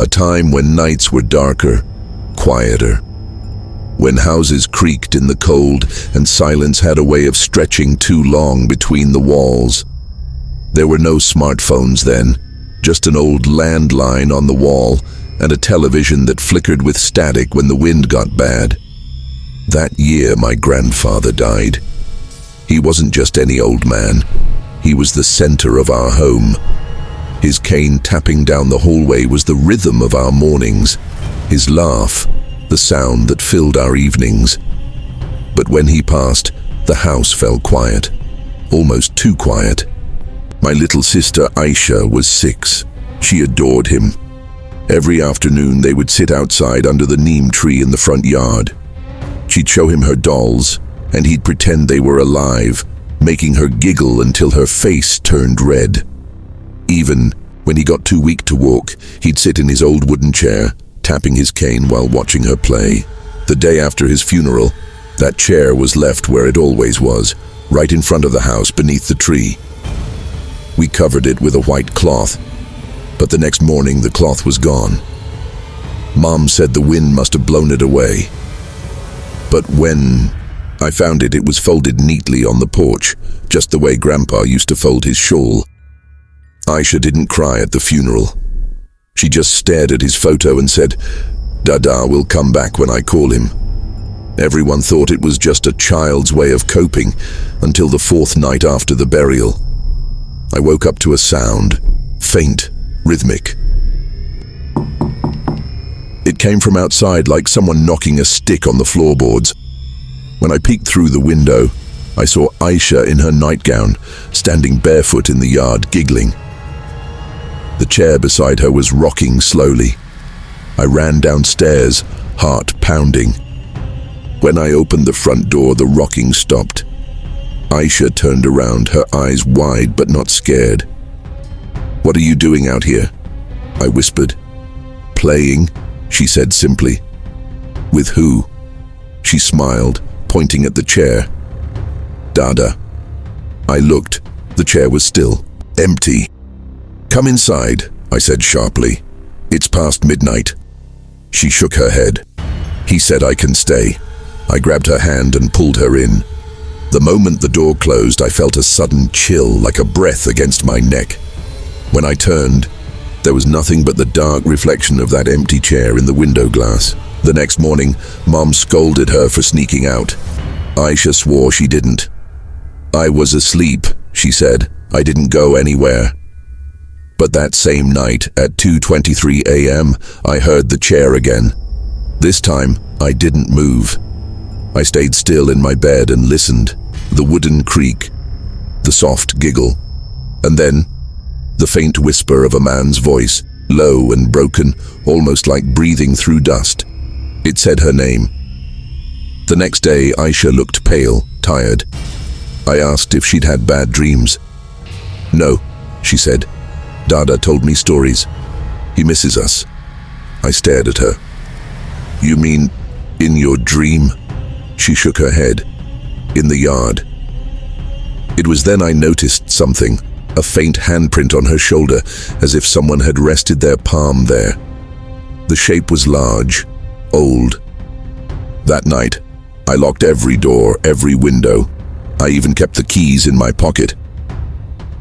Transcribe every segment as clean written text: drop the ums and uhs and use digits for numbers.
time when nights were darker, quieter. When houses creaked in the cold and silence had a way of stretching too long between the walls. There were no smartphones then, just an old landline on the wall and a television that flickered with static when the wind got bad. That year my grandfather died. He wasn't just any old man. He was the center of our home. His cane tapping down the hallway was the rhythm of our mornings. His laugh, the sound that filled our evenings. But when he passed, the house fell quiet, almost too quiet. My little sister Aisha was 6. She adored him. Every afternoon they would sit outside under the neem tree in the front yard. She'd show him her dolls, and he'd pretend they were alive, making her giggle until her face turned red. Even when he got too weak to walk, he'd sit in his old wooden chair, tapping his cane while watching her play. The day after his funeral, that chair was left where it always was, right in front of the house beneath the tree. We covered it with a white cloth, but the next morning the cloth was gone. Mom said the wind must have blown it away. But when I found it, it was folded neatly on the porch, just the way Grandpa used to fold his shawl. Aisha didn't cry at the funeral. She just stared at his photo and said, "Dada will come back when I call him." Everyone thought it was just a child's way of coping until the 4th night after the burial. I woke up to a sound, faint, rhythmic. It came from outside like someone knocking a stick on the floorboards. When I peeked through the window, I saw Aisha in her nightgown, standing barefoot in the yard, giggling. The chair beside her was rocking slowly. I ran downstairs, heart pounding. When I opened the front door, the rocking stopped. Aisha turned around, her eyes wide but not scared. "What are you doing out here?" I whispered. "Playing," she said simply. "With who?" She smiled, pointing at the chair. "Dada." I looked. The chair was still, empty. "Come inside," I said sharply. "It's past midnight." She shook her head. He said I can stay. I grabbed her hand and pulled her in. The moment the door closed, I felt a sudden chill, like a breath against my neck. When I turned, there was nothing but the dark reflection of that empty chair in the window glass. The next morning, Mom scolded her for sneaking out. Aisha swore she didn't. "I was asleep," she said. "I didn't go anywhere." But that same night, at 2:23 a.m., I heard the chair again. This time, I didn't move. I stayed still in my bed and listened. The wooden creak, the soft giggle, and then the faint whisper of a man's voice, low and broken, almost like breathing through dust. It said her name. The next day, Aisha looked pale, tired. I asked if she'd had bad dreams. "No," she said. "Dada told me stories. He misses us." I stared at her. "You mean in your dream?" She shook her head. "In the yard." It was then I noticed something, a faint handprint on her shoulder, as if someone had rested their palm there. The shape was large, old. That night, I locked every door, every window. I even kept the keys in my pocket.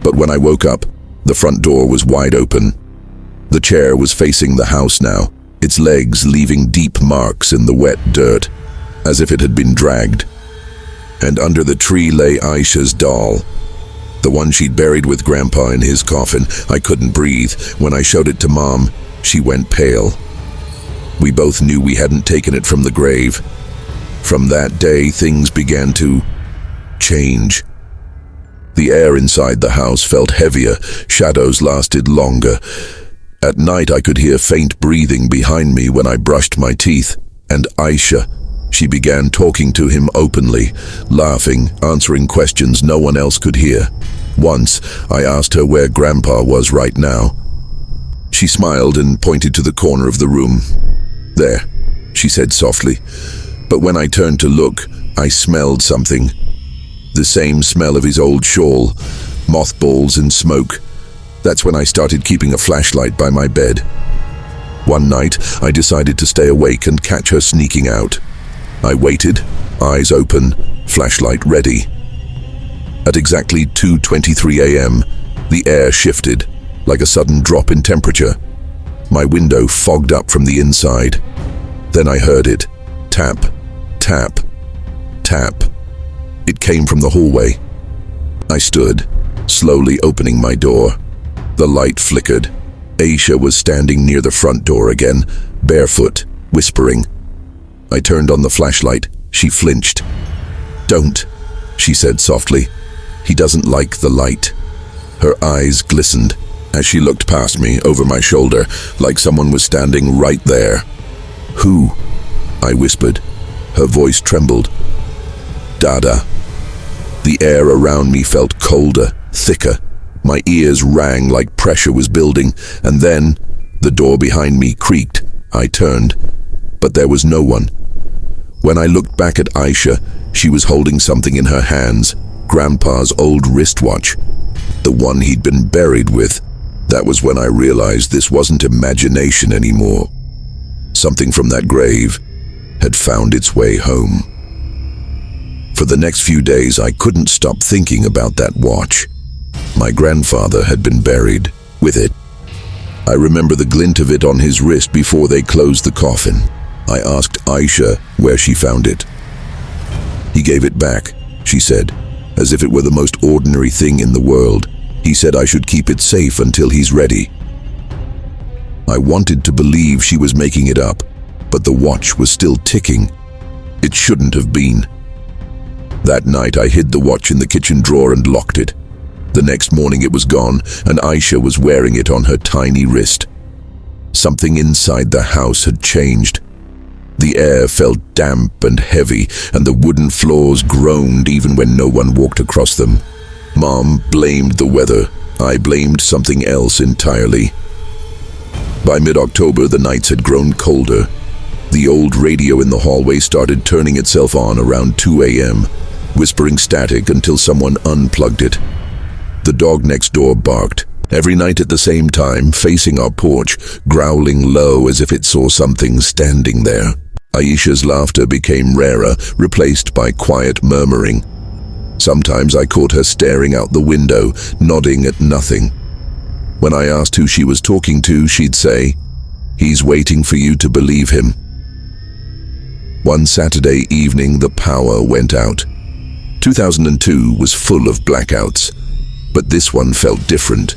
But when I woke up, the front door was wide open. The chair was facing the house now, its legs leaving deep marks in the wet dirt, as if it had been dragged. And under the tree lay Aisha's doll, the one she'd buried with Grandpa in his coffin. I couldn't breathe. When I showed it to Mom, she went pale. We both knew we hadn't taken it from the grave. From that day, things began to change. The air inside the house felt heavier, shadows lasted longer. At night I could hear faint breathing behind me when I brushed my teeth. And Aisha, she began talking to him openly, laughing, answering questions no one else could hear. Once, I asked her where Grandpa was right now. She smiled and pointed to the corner of the room. "There," she said softly. But when I turned to look, I smelled something. The same smell of his old shawl, mothballs and smoke. That's when I started keeping a flashlight by my bed. One night, I decided to stay awake and catch her sneaking out. I waited, eyes open, flashlight ready. At exactly 2:23 a.m., the air shifted, like a sudden drop in temperature. My window fogged up from the inside. Then I heard it. Tap, tap, tap. It came from the hallway. I stood, slowly opening my door. The light flickered. Aisha was standing near the front door again, barefoot, whispering. I turned on the flashlight. She flinched. "Don't," she said softly. "He doesn't like the light." Her eyes glistened as she looked past me over my shoulder, like someone was standing right there. "Who?" I whispered. Her voice trembled. "Dada." The air around me felt colder, thicker. My ears rang like pressure was building, and then the door behind me creaked. I turned, but there was no one. When I looked back at Aisha, she was holding something in her hands, Grandpa's old wristwatch, the one he'd been buried with. That was when I realized this wasn't imagination anymore. Something from that grave had found its way home. For the next few days, I couldn't stop thinking about that watch. My grandfather had been buried with it. I remember the glint of it on his wrist before they closed the coffin. I asked Aisha where she found it. "He gave it back," she said, as if it were the most ordinary thing in the world. "He said I should keep it safe until he's ready." I wanted to believe she was making it up, but the watch was still ticking. It shouldn't have been. That night I hid the watch in the kitchen drawer and locked it. The next morning it was gone, and Aisha was wearing it on her tiny wrist. Something inside the house had changed. The air felt damp and heavy, and the wooden floors groaned even when no one walked across them. Mom blamed the weather. I blamed something else entirely. By mid-October, the nights had grown colder. The old radio in the hallway started turning itself on around 2 a.m., whispering static until someone unplugged it. The dog next door barked, every night at the same time, facing our porch, growling low as if it saw something standing there. Aisha's laughter became rarer, replaced by quiet murmuring. Sometimes I caught her staring out the window, nodding at nothing. When I asked who she was talking to, she'd say, "He's waiting for you to believe him." One Saturday evening, the power went out. 2002 was full of blackouts, but this one felt different.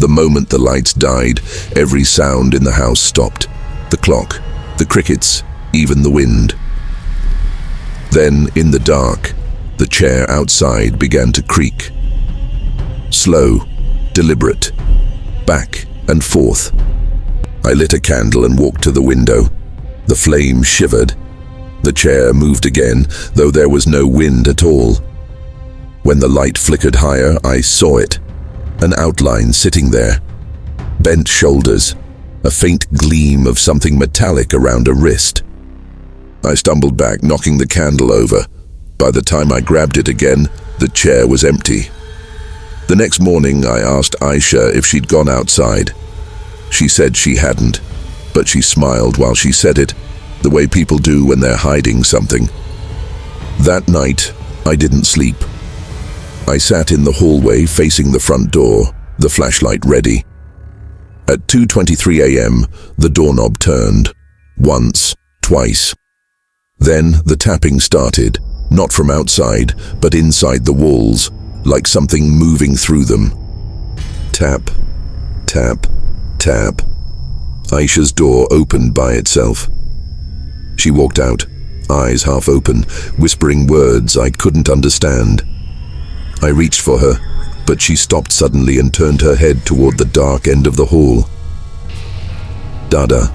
The moment the lights died, every sound in the house stopped. The clock, the crickets, even the wind. Then, in the dark, the chair outside began to creak. Slow, deliberate, back and forth. I lit a candle and walked to the window. The flame shivered. The chair moved again, though there was no wind at all. When the light flickered higher, I saw it. An outline sitting there. Bent shoulders. A faint gleam of something metallic around a wrist. I stumbled back, knocking the candle over. By the time I grabbed it again, the chair was empty. The next morning, I asked Aisha if she'd gone outside. She said she hadn't, but she smiled while she said it, the way people do when they're hiding something. That night, I didn't sleep. I sat in the hallway facing the front door, the flashlight ready. At 2:23 a.m., the doorknob turned. Once, twice. Then the tapping started, not from outside, but inside the walls, like something moving through them. Tap, tap, tap. Aisha's door opened by itself. She walked out, eyes half open, whispering words I couldn't understand. I reached for her, but she stopped suddenly and turned her head toward the dark end of the hall. "Dada,"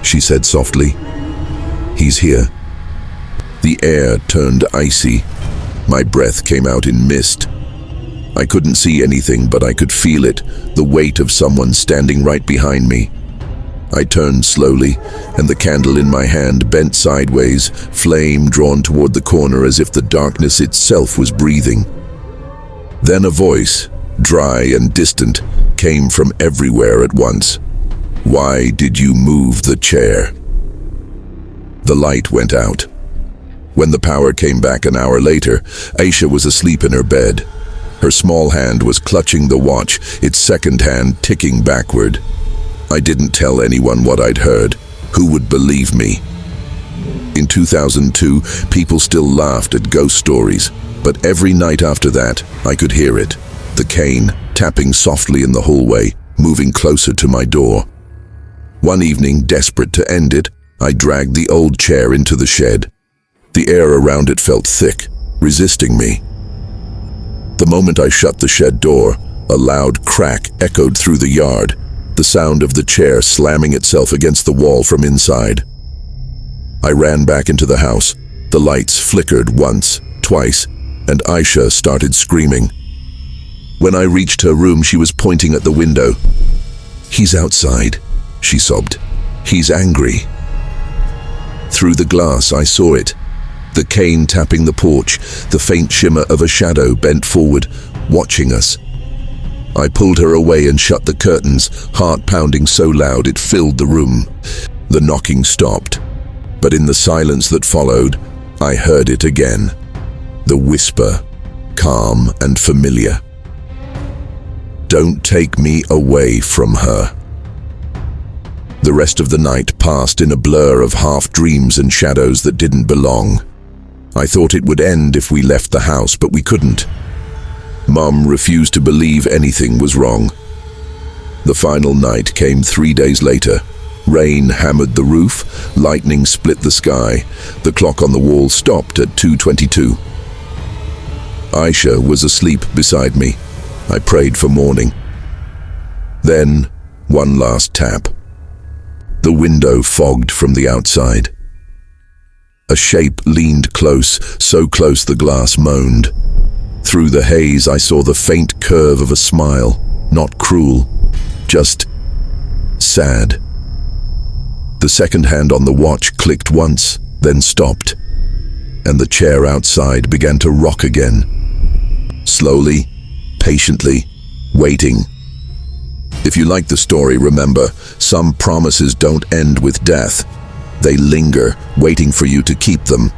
she said softly. "He's here." The air turned icy. My breath came out in mist. I couldn't see anything, but I could feel it, the weight of someone standing right behind me. I turned slowly, and the candle in my hand bent sideways, flame drawn toward the corner as if the darkness itself was breathing. Then a voice, dry and distant, came from everywhere at once. Why did you move the chair? The light went out. When the power came back an hour later, Aisha was asleep in her bed. Her small hand was clutching the watch, its second hand ticking backward. I didn't tell anyone what I'd heard. Who would believe me? In 2002, people still laughed at ghost stories, but every night after that, I could hear it. The cane, tapping softly in the hallway, moving closer to my door. One evening, desperate to end it, I dragged the old chair into the shed. The air around it felt thick, resisting me. The moment I shut the shed door, a loud crack echoed through the yard, the sound of the chair slamming itself against the wall from inside. I ran back into the house. The lights flickered once, twice, and Aisha started screaming. When I reached her room, she was pointing at the window. "He's outside," she sobbed. "He's angry." Through the glass, I saw it. The cane tapping the porch, the faint shimmer of a shadow bent forward, watching us. I pulled her away and shut the curtains, heart pounding so loud it filled the room. The knocking stopped, but in the silence that followed, I heard it again. The whisper, calm and familiar. "Don't take me away from her." The rest of the night passed in a blur of half dreams and shadows that didn't belong. I thought it would end if we left the house, but we couldn't. Mum refused to believe anything was wrong. The final night came 3 days later. Rain hammered the roof, lightning split the sky. The clock on the wall stopped at 2:22. Aisha was asleep beside me. I prayed for morning. Then, one last tap. The window fogged from the outside. A shape leaned close, so close the glass moaned. Through the haze, I saw the faint curve of a smile, not cruel, just sad. The second hand on the watch clicked once, then stopped, and the chair outside began to rock again. Slowly, patiently, waiting. If you like the story, remember, some promises don't end with death. They linger, waiting for you to keep them.